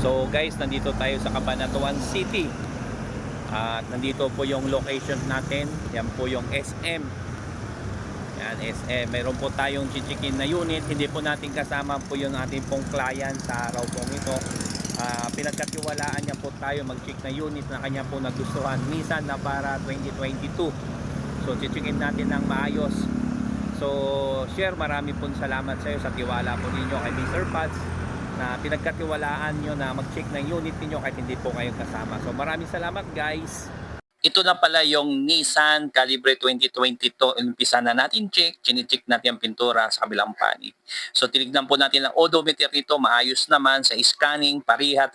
So guys, nandito tayo sa Cabanatuan City. At nandito po yung location natin. Yan po yung SM. Yan, SM. Mayroon po tayong chichikin na unit. Hindi po natin kasama po yung ating pong client sa araw pong ito. Pinagkatiwalaan niya po tayo mag-check na unit na kanya po nagustuhan. Nissan Navara 2022. So chichikin natin ng maayos. So share, marami pong salamat sa iyo sa tiwala po ninyo kay Mr. Pads na pinagkatiwalaan nyo na mag-check ng unit niyo kahit hindi po kayo kasama. So maraming salamat guys. Ito na pala yung Nissan Calibre 2022. Umpisa na natin check. Chine-check natin ang pintura sa kabilang panig. So tinignan po natin ang odometer nito. Maayos naman sa scanning. Pariha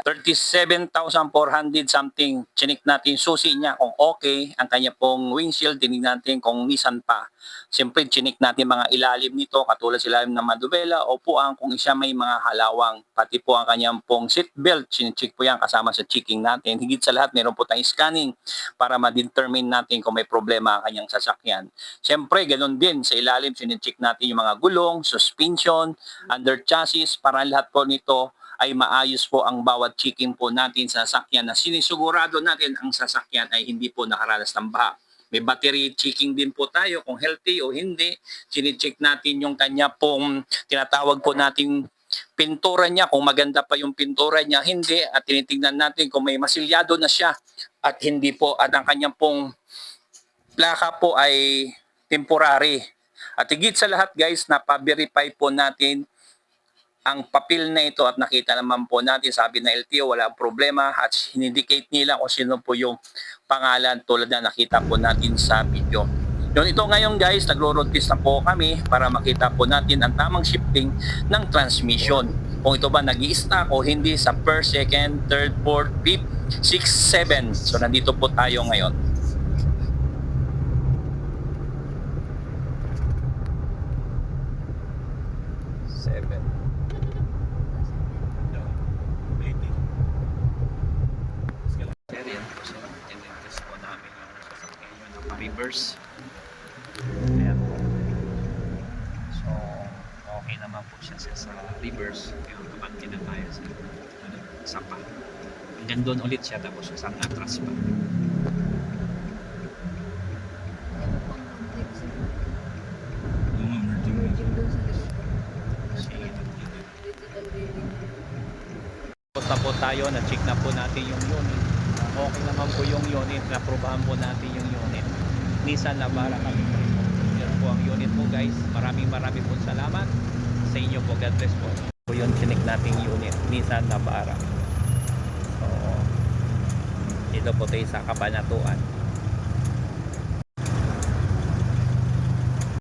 37,400 something. Chinik natin susi niya kung okay. Ang kanya pong windshield. Tinignan natin kung Nissan pa. Siyempre chinik natin mga ilalim nito. Katulad sila ng madubela. Upuan kung siya may mga halawang. Pati po ang kanyang pong seat belt. Chine-check po yan kasama sa checking natin. Higit sa lahat meron po tayong scanning para ma-determine natin kung may problema ang kanyang sasakyan. Siyempre, ganoon din sa ilalim, sinicheck natin yung mga gulong, suspension, under chassis, para lahat po nito ay maayos po ang bawat checking po natin sa sasakyan na sinisigurado natin ang sasakyan ay hindi po nakaranas ng baha. May battery checking din po tayo kung healthy o hindi. Sinicheck natin yung kanya pong tinatawag po nating pintura niya, kung maganda pa yung pintura niya, hindi, at tinitingnan natin kung may masilyado na siya at hindi po, at ang kanyang pong plaka po ay temporary. At higit sa lahat guys, napa-verify po natin ang papel na ito at nakita naman po natin, sabi na LTO, wala problema at indicate nila kung sino po yung pangalan tulad na nakita po natin sa video. Yun, ito ngayon guys, nagro-road test na po kami para makita po natin ang tamang shifting ng transmission. Kung ito ba nag-i-stack o hindi sa first, second, third, fourth, fifth, sixth, seven. So nandito po tayo ngayon. Seven. Test po namin yung sasakyan nyo na pa-reverse. Ayan po. So, okay naman po siya sa reverse. Kaya kapag na tayo sa sapa. Hanggang doon ulit siya tapos sa atras pa. Tapos na po tayo, na-check na po natin yung unit. Okay naman po yung unit, na-probahan po natin yung unit. Nissan Navara kami po. Yan po ang unit po guys. Maraming po salamat sa inyo po. God bless po. Po yung chinik nating unit, Nissan Navara. So, dito po tayo sa Cabanatuan.